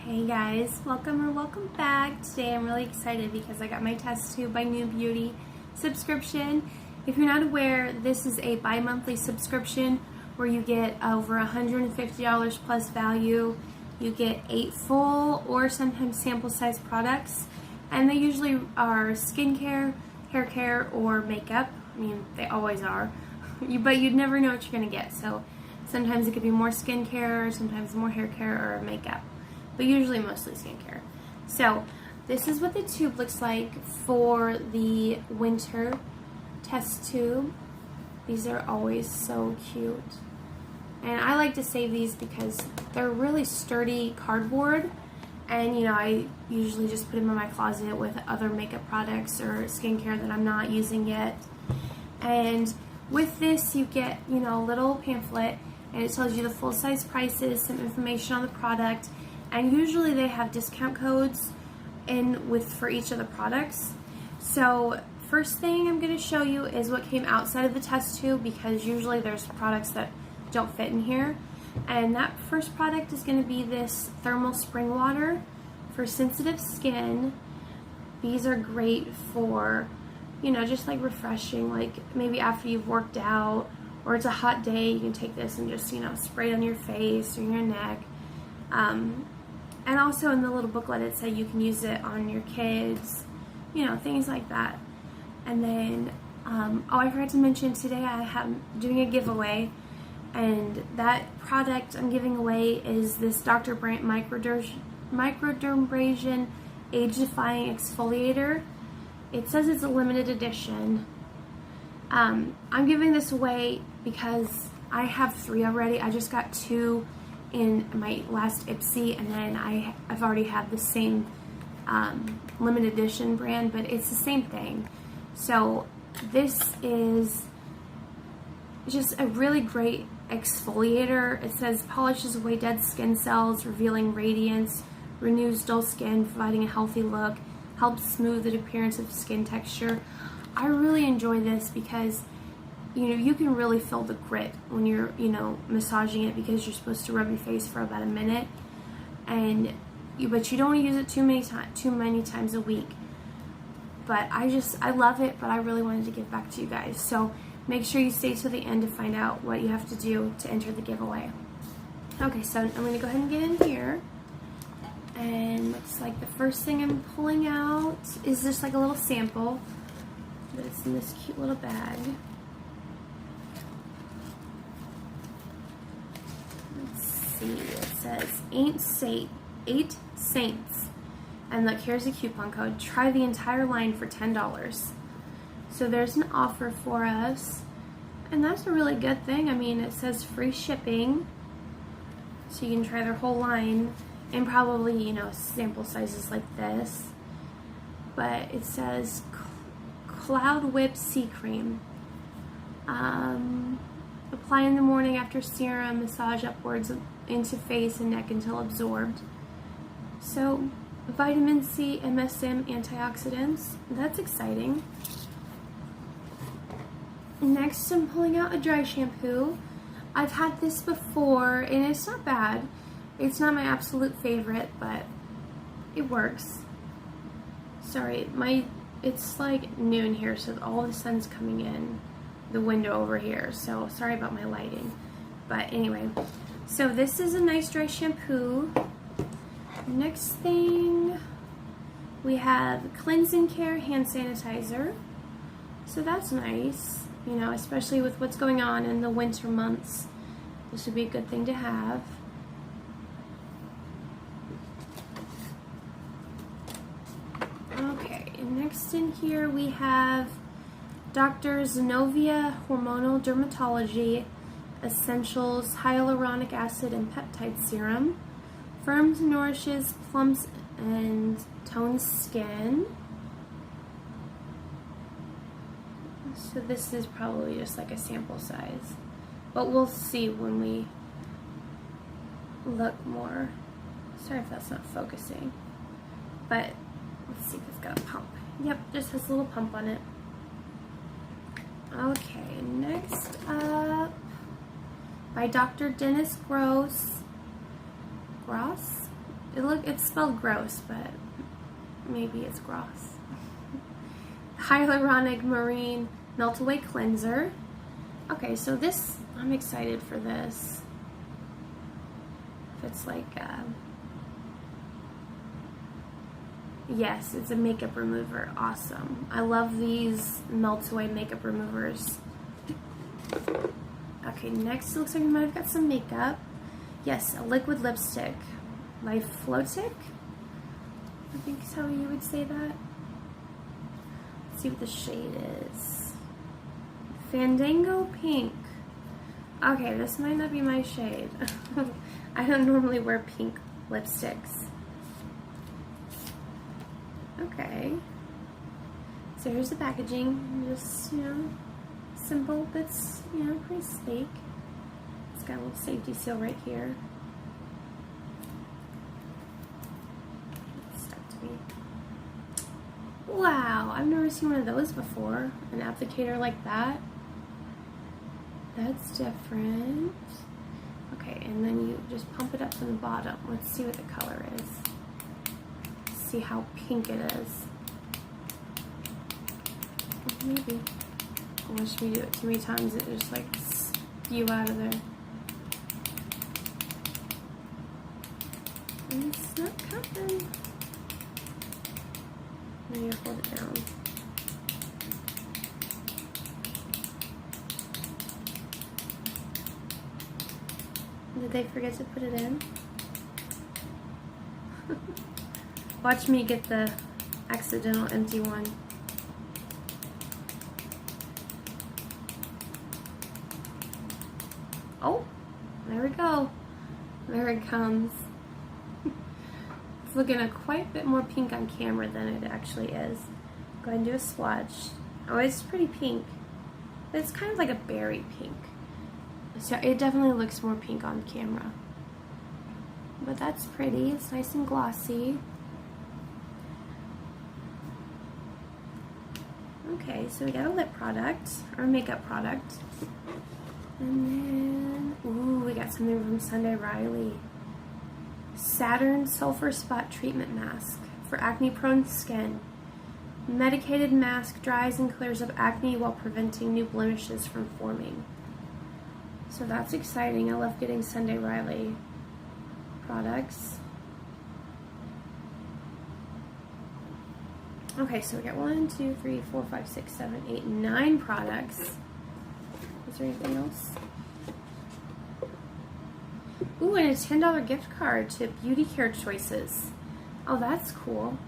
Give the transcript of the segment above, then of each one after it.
Hey guys, welcome or welcome back. Today I'm really excited because I got my TestTube by NewBeauty subscription. If you're not aware, this is a bi-monthly subscription where you get over $150 plus value. You get 8 full or sometimes sample size products, and they usually are skincare, hair care, or makeup. I mean, they always are, but you'd never know what you're gonna get. So sometimes it could be more skincare, sometimes more hair care or makeup, but usually mostly skincare. So this is what the tube looks like for the winter test tube. These are always so cute. And I like to save these because they're really sturdy cardboard, and I usually just put them in my closet with other makeup products or skincare that I'm not using yet. And with this you get, a little pamphlet, and it tells you the full size prices, some information on the product, and usually they have discount codes for each of the products. So first thing I'm going to show you is what came outside of the test tube, because usually there's products that don't fit in here. And that first product is going to be this thermal spring water for sensitive skin. These are great for, just like refreshing, like maybe after you've worked out or it's a hot day, you can take this and just, spray it on your face or your neck. And also in the little booklet it said you can use it on your kids, things like that. And then, I forgot to mention, today I'm doing a giveaway, and that product I'm giving away is this Dr. Brandt Microdermabrasion Age-Defying Exfoliator. It says it's a limited edition. I'm giving this away because I have 3 already. I just got 2 in my last Ipsy, and then I've already had the same limited edition brand, but it's the same thing. So this is just a really great exfoliator. It says polishes away dead skin cells, revealing radiance, renews dull skin, providing a healthy look, helps smooth the appearance of skin texture. I really enjoy this because you can really feel the grit when you're massaging it, because you're supposed to rub your face for about a minute, but you don't want to use it too many times a week. But I love it, but I really wanted to give back to you guys. So make sure you stay to the end to find out what you have to do to enter the giveaway. Okay, so I'm going to go ahead and get in here. And looks like the first thing I'm pulling out is just like a little sample, but it's in this cute little bag. Let's see, it says 8 Saints. And look, here's a coupon code. Try the entire line for $10. So there's an offer for us, and that's a really good thing. I mean, it says free shipping, so you can try their whole line, and probably, sample sizes like this. But it says Cloud Whip Sea Cream. Apply in the morning after serum, massage upwards into face and neck until absorbed. So, vitamin C, MSM, antioxidants. That's exciting. Next, I'm pulling out a dry shampoo. I've had this before, and it's not bad. It's not my absolute favorite, but it works. Sorry, it's like noon here, so all the sun's coming in the window over here, so sorry about my lighting. But anyway, so this is a nice dry shampoo. Next thing, we have Cleansing Care hand sanitizer. So that's nice, especially with what's going on in the winter months. This would be a good thing to have. Okay, and next in here we have Dr. Zenovia Hormonal Dermatology Essentials Hyaluronic Acid and Peptide Serum. Firms, nourishes, plumps, and tones skin. So this is probably just like a sample size, but we'll see when we look more. Sorry if that's not focusing, but let's see if it's got a pump. Yep, just has a little pump on it. Okay, next up, by Dr. Dennis Gross. It's spelled gross, but maybe it's gross. Hyaluronic Marine Melt Away Cleanser. Okay, so this, I'm excited for this. If it's like, yes, it's a makeup remover. Awesome. I love these melt away makeup removers. Okay, next it looks like we might have got some makeup. Yes, a liquid lipstick. Liflotic? I think is how you would say that. Let's see what the shade is. Fandango Pink. Okay, this might not be my shade. I don't normally wear pink lipsticks. Okay. So here's the packaging. Just, you know, simple, but, you know, pretty sleek. It's got a little safety seal right here. It's stuck to me. Wow, I've never seen one of those before. An applicator like that. That's different. Okay, and then you just pump it up from the bottom. Let's see what the color is. See how pink it is. Maybe. Unless we do it too many times, it just like spew out of there. And it's not coming. Now you hold it down. Did they forget to put it in? Watch me get the accidental empty one. Oh, there we go. There it comes. It's looking quite a bit more pink on camera than it actually is. Go ahead and do a swatch. Oh, it's pretty pink. It's kind of like a berry pink. So it definitely looks more pink on camera. But that's pretty. It's nice and glossy. Okay, so we got a lip product, or makeup product. And then, ooh, we got something from Sunday Riley. Saturn Sulfur Spot Treatment Mask for acne-prone skin. Medicated mask dries and clears up acne while preventing new blemishes from forming. So that's exciting. I love getting Sunday Riley products. Okay, so we got 1, 2, 3, 4, 5, 6, 7, 8, 9 products. Is there anything else? Ooh, and a $10 gift card to Beauty Care Choices. Oh, that's cool.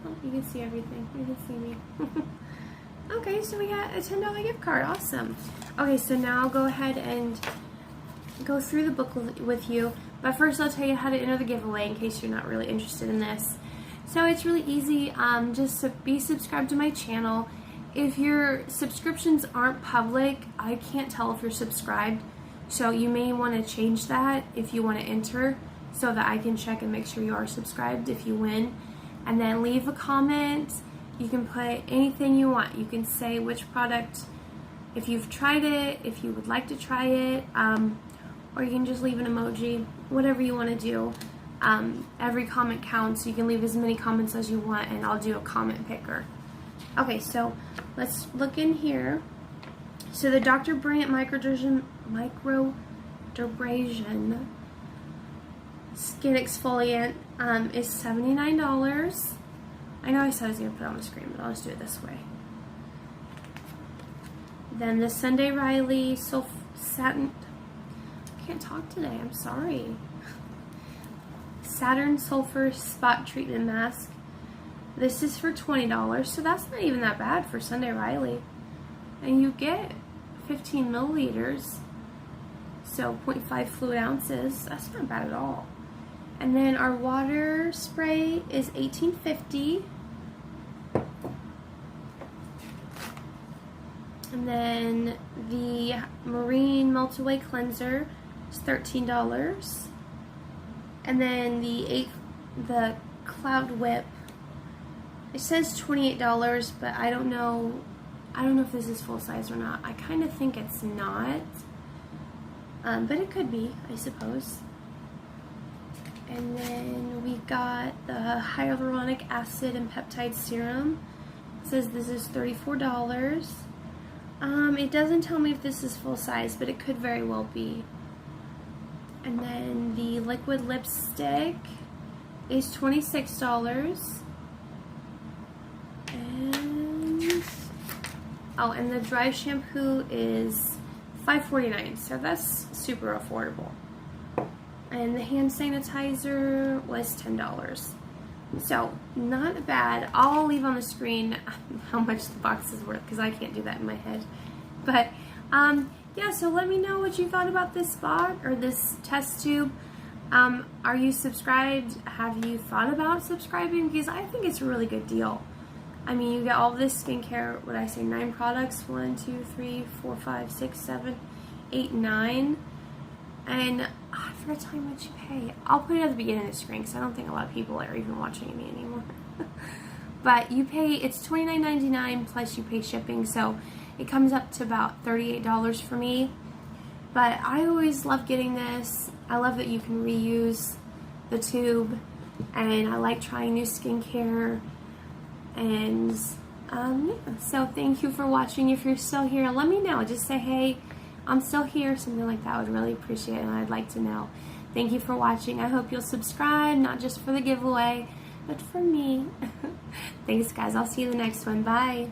Oh, you can see everything. You can see me. Okay, so we got a $10 gift card. Awesome. Okay, so now I'll go ahead and go through the book with you. But first I'll tell you how to enter the giveaway in case you're not really interested in this. So it's really easy. Just to be subscribed to my channel. If your subscriptions aren't public, I can't tell if you're subscribed. So you may want to change that if you want to enter so that I can check and make sure you are subscribed if you win. And then leave a comment. You can put anything you want. You can say which product, if you've tried it, if you would like to try it, or you can just leave an emoji, whatever you want to do. Every comment counts. You can leave as many comments as you want, and I'll do a comment picker. Okay, so let's look in here. So the Dr. Brandt Microdermabrasion Skin Exfoliant is $79. I know I said I was going to put it on the screen, but I'll just do it this way. Then the Sunday Riley Satin... I can't talk today, I'm sorry. Saturn Sulfur Spot Treatment Mask. This is for $20, so that's not even that bad for Sunday Riley. And you get 15 milliliters, so 0.5 fluid ounces. That's not bad at all. And then our water spray is $18.50. And then the Marine Melt Away Cleanser is $13. And then the Cloud Whip, it says $28, but I don't know if this is full size or not. I kind of think it's not, but it could be, I suppose. And then we I've got the hyaluronic acid and peptide serum. It says this is $34. It doesn't tell me if this is full size, but it could very well be. And then the liquid lipstick is $26. And the dry shampoo is $5.49, so that's super affordable. And the hand sanitizer was $10. So, not bad. I'll leave on the screen how much the box is worth, because I can't do that in my head. But, yeah, so let me know what you thought about this spot, or this test tube. Are you subscribed? Have you thought about subscribing? Because I think it's a really good deal. I mean, you get all this skincare, what I say, 9 products, 1, 2, 3, 4, 5, 6, 7, 8, 9, and I forgot to tell you how much you pay. I'll put it at the beginning of the screen because I don't think a lot of people are even watching me anymore. But you pay, it's $29.99 plus you pay shipping, so it comes up to about $38 for me. But I always love getting this. I love that you can reuse the tube, and I like trying new skincare. And yeah, so thank you for watching. If you're still here, let me know. Just say, hey, I'm still here, something like that. I would really appreciate it, and I'd like to know. Thank you for watching. I hope you'll subscribe, not just for the giveaway, but for me. Thanks, guys. I'll see you in the next one. Bye.